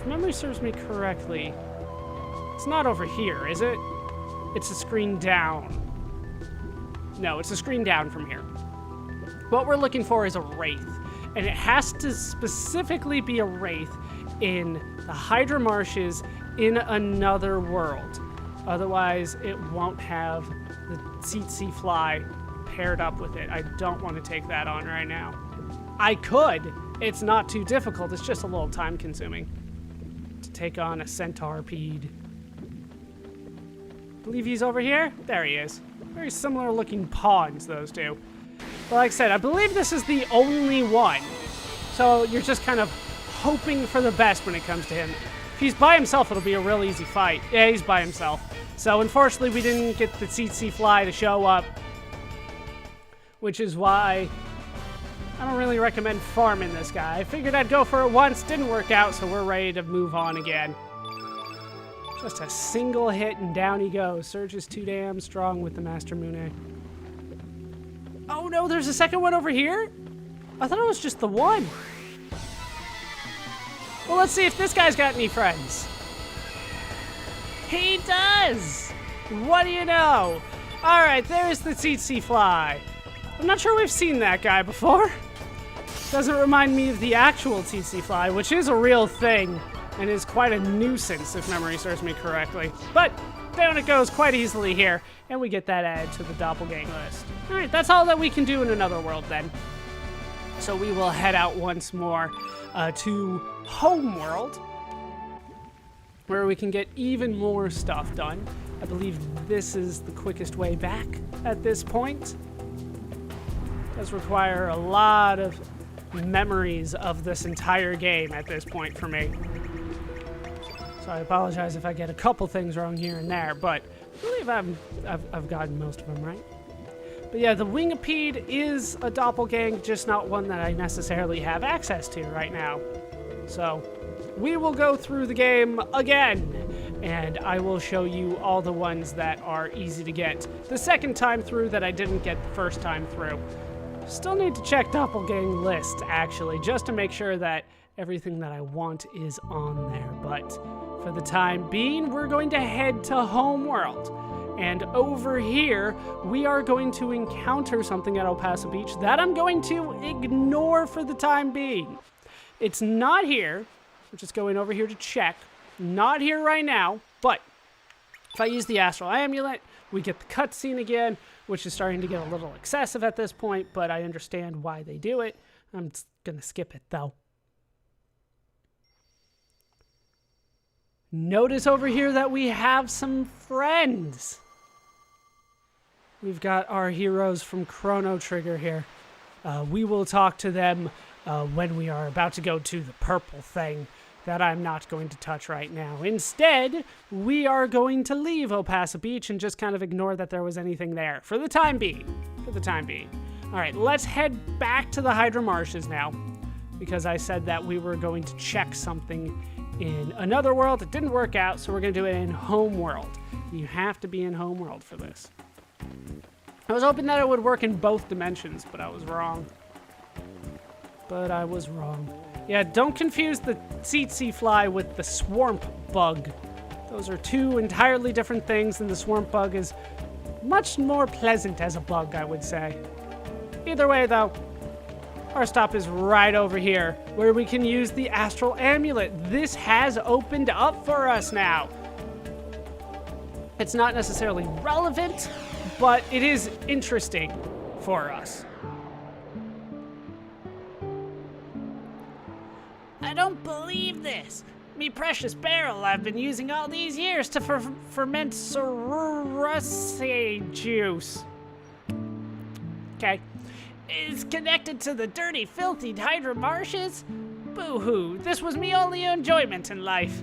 memory serves me correctly, it's not over here, is it? It's a screen down. No, it's a screen down from here. What we're looking for is a wraith, and it has to specifically be a wraith in the Hydra Marshes in another world. Otherwise, it won't have the tsetse fly paired up with it. I don't want to take that on right now. I could. It's not too difficult. It's just a little time consuming to take on a centipede. Believe he's over here? There he is. Very similar looking pawns, those two. But like I said, I believe this is the only one. So you're just kind of hoping for the best when it comes to him. If he's by himself, it'll be a real easy fight. Yeah, he's by himself. So unfortunately, we didn't get the tsetse fly to show up, which is why I don't really recommend farming this guy. I figured I'd go for it once, didn't work out, so we're ready to move on again. Just a single hit and down he goes. Surge is too damn strong with the Master Moon. Oh no, there's a second one over here? I thought it was just the one. Well, let's see if this guy's got any friends. He does! What do you know? Alright, there's the tsetse fly. I'm not sure we've seen that guy before. Doesn't remind me of the actual tsetse fly, which is a real thing and is quite a nuisance if memory serves me correctly. But down it goes quite easily here, and we get that added to the doppelgang list. Alright, that's all that we can do in another world then. So we will head out once more to Homeworld, where we can get even more stuff done. I believe this is the quickest way back at this point. It does require a lot of memories of this entire game at this point for me. So I apologize if I get a couple things wrong here and there, but I believe I've gotten most of them right. But yeah, the Wingipede is a doppelgang, just not one that I necessarily have access to right now. So we will go through the game again, and I will show you all the ones that are easy to get the second time through that I didn't get the first time through. Still need to check Doppelgang list, actually, just to make sure that everything that I want is on there. But for the time being, we're going to head to Homeworld. And over here, we are going to encounter something at El Paso Beach that I'm going to ignore for the time being. It's not here. We're just going over here to check. Not here right now, but if I use the Astral Amulet, we get the cutscene again, which is starting to get a little excessive at this point, but I understand why they do it. I'm just gonna skip it, though. Notice over here that we have some friends. We've got our heroes from Chrono Trigger here. We will talk to them when we are about to go to the purple thing that I'm not going to touch right now. Instead, we are going to leave El Paso Beach and just kind of ignore that there was anything there for the time being. For the time being. All right, let's head back to the Hydra Marshes now, because I said that we were going to check something in another world. It didn't work out, so we're going to do it in Homeworld. You have to be in Homeworld for this. I was hoping that it would work in both dimensions, but I was wrong. Yeah, don't confuse the tsetse fly with the swamp bug. Those are two entirely different things, and the swamp bug is much more pleasant as a bug, I would say. Either way, though, our stop is right over here, where we can use the Astral Amulet. This has opened up for us now. It's not necessarily relevant, but it is interesting for us. I don't believe this. Me precious barrel I've been using all these years to ferment ceruscae juice. Okay. Is connected to the dirty, filthy Hydra Marshes? Boo-hoo, this was me only enjoyment in life.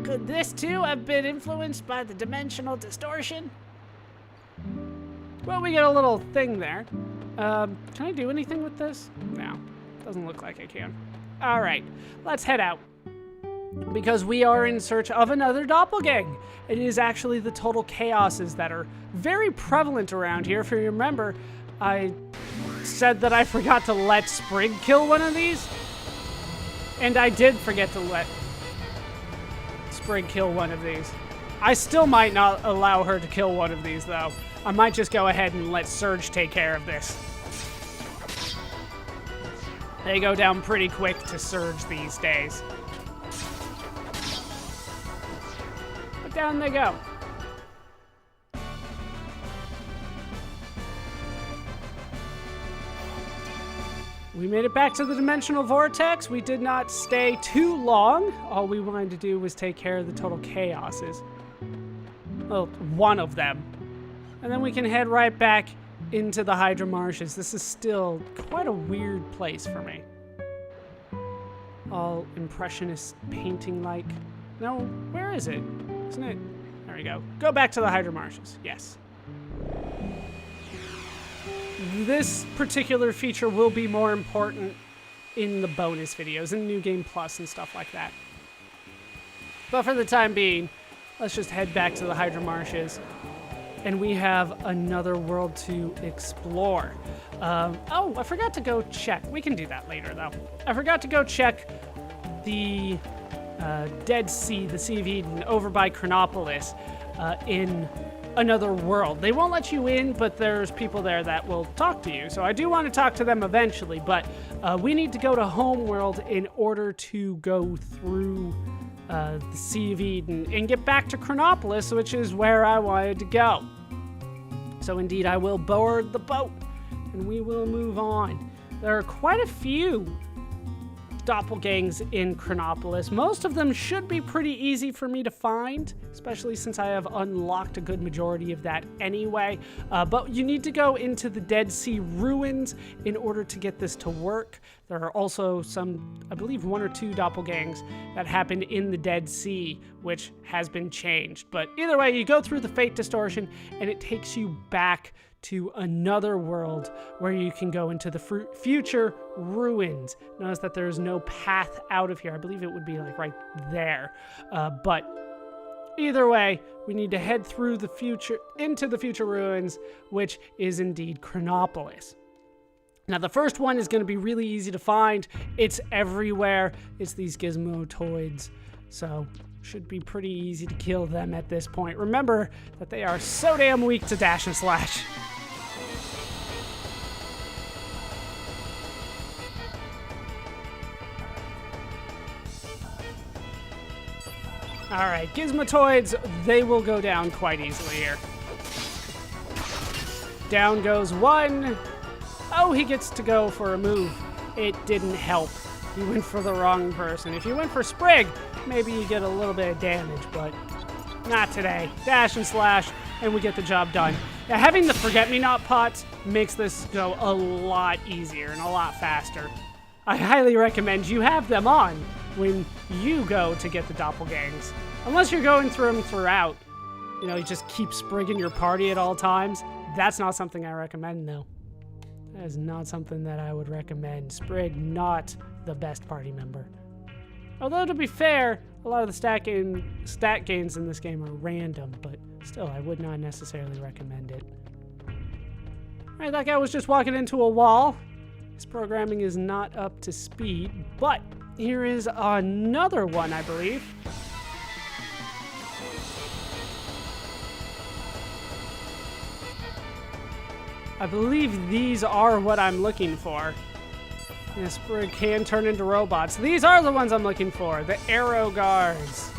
Could this too have been influenced by the dimensional distortion? Well, we get a little thing there. Can I do anything with this? No, doesn't look like I can. All right, let's head out, because we are in search of another doppelgang. It is actually the total chaoses that are very prevalent around here. If you remember, I said that I forgot to let Sprigg kill one of these, and I did forget to let Sprigg kill one of these. I still might not allow her to kill one of these, though. I might just go ahead and let Surge take care of this. They go down pretty quick to Surge these days. But down they go. We made it back to the Dimensional Vortex. We did not stay too long. All we wanted to do was take care of the total chaoses. Well, one of them. And then we can head right back into the Hydra Marshes. This is still quite a weird place for me. All impressionist painting-like. No, where is it? Isn't it? There we go. Go back to the Hydra Marshes. Yes. This particular feature will be more important in the bonus videos, in New Game Plus and stuff like that. But for the time being, let's just head back to the Hydra Marshes. And we have another world to explore. Oh, I forgot to go check. We can do that later, though. I forgot to go check the Dead Sea, the Sea of Eden, over by Chronopolis in another world. They won't let you in, but there's people there that will talk to you. So I do want to talk to them eventually, but we need to go to Homeworld in order to go through the Sea of Eden and get back to Chronopolis, which is where I wanted to go. So indeed, I will board the boat and we will move on. There are quite a few Doppelgangs in Chronopolis. Most of them should be pretty easy for me to find, especially since I have unlocked a good majority of that anyway. But you need to go into the Dead Sea ruins in order to get this to work. There are also some, I believe 1 or 2 Doppelgangs that happened in the Dead Sea, which has been changed. But either way, you go through the Fate Distortion and it takes you back to another world where you can go into the future ruins. Notice that there's no path out of here. I believe it would be like right there. But either way, we need to head through the future, into the future ruins, which is indeed Chronopolis. Now, the first one is going to be really easy to find. It's everywhere. It's these Gizmotoids. So should be pretty easy to kill them at this point. Remember that they are so damn weak to dash and slash. Alright, Gizmotoids, they will go down quite easily here. Down goes one. Oh, he gets to go for a move. It didn't help. He went for the wrong person. If you went for Sprigg, maybe you get a little bit of damage, but not today. Dash and slash, and we get the job done. Now, having the Forget-Me-Not pots makes this go a lot easier and a lot faster. I highly recommend you have them on when you go to get the Doppelgangs. Unless you're going through them throughout. You know, you just keep Sprigg in your party at all times. That's not something I recommend, though. That is not something that I would recommend. Sprigg, not the best party member. Although, to be fair, a lot of the stat gains in this game are random, but still, I would not necessarily recommend it. Alright, that guy was just walking into a wall. His programming is not up to speed, but here is another one, I believe. I believe these are what I'm looking for. And Sprigg can turn into robots. These are the ones I'm looking for, the Arrow Guards.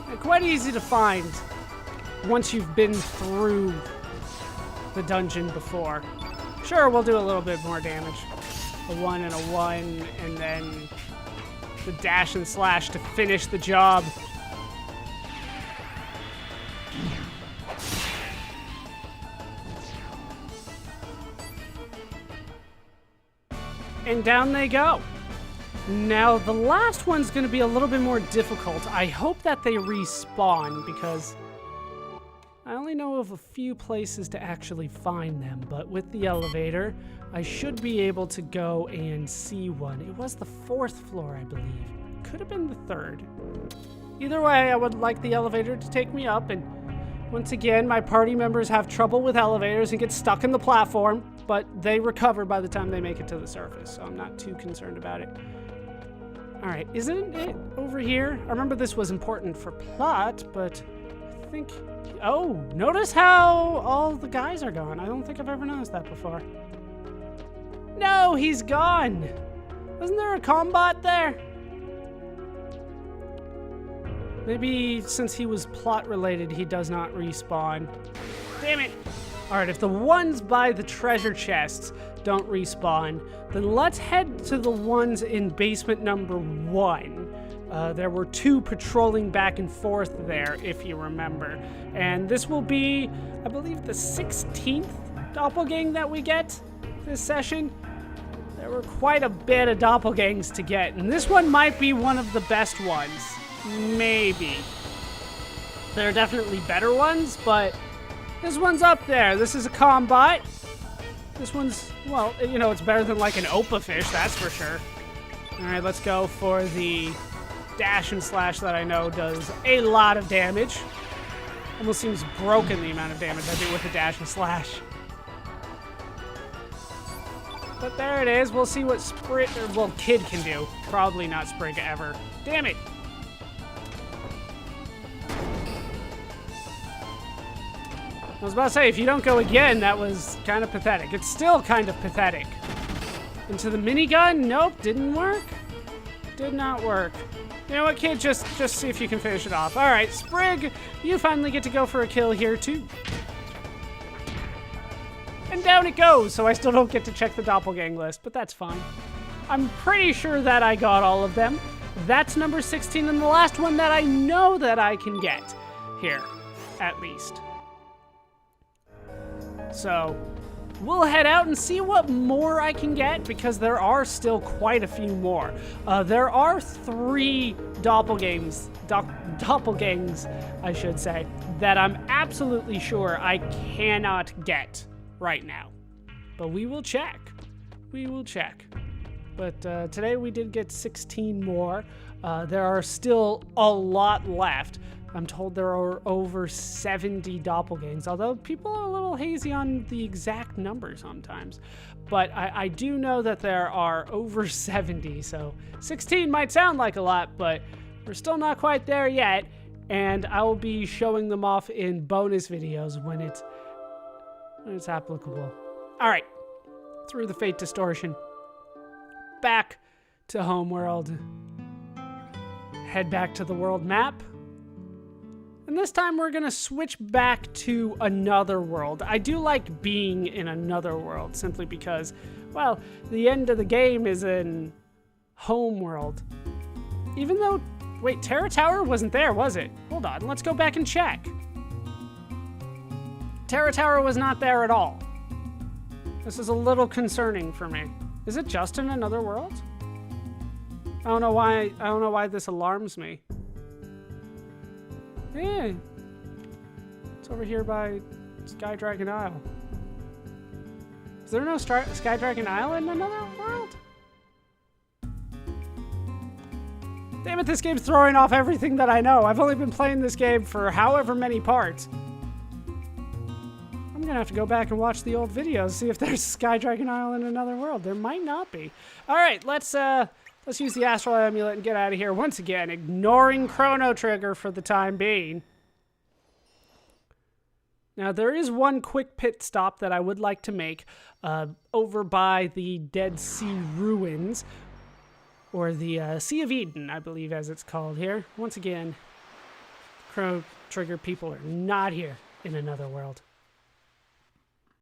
They're quite easy to find once you've been through the dungeon before. Sure, we'll do a little bit more damage. A 1 and a 1, and then the dash and slash to finish the job. And down they go. Now, the last one's going to be a little bit more difficult. I hope that they respawn, because I only know of a few places to actually find them, but with the elevator, I should be able to go and see one. It was the 4th floor, I believe. Could have been the 3rd. Either way, I would like the elevator to take me up, and Once again, my party members have trouble with elevators and get stuck in the platform, but they recover by the time they make it to the surface, so I'm not too concerned about it. Alright, isn't it over here? I remember this was important for plot, but I think... Oh, notice how all the guys are gone. I don't think I've ever noticed that before. No, he's gone! Wasn't there a combat there? Maybe since he was plot related, he does not respawn. Damn it! Alright, if the ones by the treasure chests don't respawn, then let's head to the ones in basement number 1. There were 2 patrolling back and forth there, if you remember. And this will be, I believe, the 16th doppelgang that we get this session. There were quite a bit of doppelgangs to get, and this one might be one of the best ones. Maybe. There are definitely better ones, but this one's up there. This is a combot. This one's, well, you know, it's better than like an Opa fish, that's for sure. Alright, let's go for the dash and slash that I know does a lot of damage. Almost seems broken the amount of damage I do with the dash and slash. But there it is. We'll see what Sprigg, well, Kid can do. Probably not Sprigg ever. Damn it. I was about to say, if you don't go again, that was kind of pathetic. It's still kind of pathetic. Into the minigun? Nope, didn't work. Did not work. You know what, Kid? Just see if you can finish it off. All right, Sprigg, you finally get to go for a kill here, too. And down it goes, so I still don't get to check the doppelgang list, but that's fine. I'm pretty sure that I got all of them. That's number 16, and the last one that I know that I can get here, at least. So, we'll head out and see what more I can get, because there are still quite a few more. There are 3 doppelgangs, I should say, that I'm absolutely sure I cannot get right now. But we will check. We will check. But today we did get 16 more. There are still a lot left. I'm told there are over 70 doppelgangs, although people are a little hazy on the exact number sometimes. But I do know that there are over 70, so 16 might sound like a lot, but we're still not quite there yet, and I will be showing them off in bonus videos when it's applicable. All right, through the Fate Distortion, back to Homeworld. Head back to the world map. And this time we're gonna switch back to another world. I do like being in another world simply because, well, the end of the game is in Homeworld. Even though, wait, Terra Tower wasn't there, was it? Hold on, let's go back and check. Terra Tower was not there at all. This is a little concerning for me. Is it just in another world? I don't know why this alarms me. Yeah, it's over here by Sky Dragon Isle. Is there no Sky Dragon Isle in another world? Damn it, this game's throwing off everything that I know. I've only been playing this game for however many parts. I'm gonna have to go back and watch the old videos, see if there's Sky Dragon Isle in another world. There might not be. All right, let's use the Astral Amulet and get out of here once again, ignoring Chrono Trigger for the time being. Now, there is one quick pit stop that I would like to make over by the Dead Sea Ruins, or the Sea of Eden, I believe as it's called here. Once again, Chrono Trigger people are not here in another world.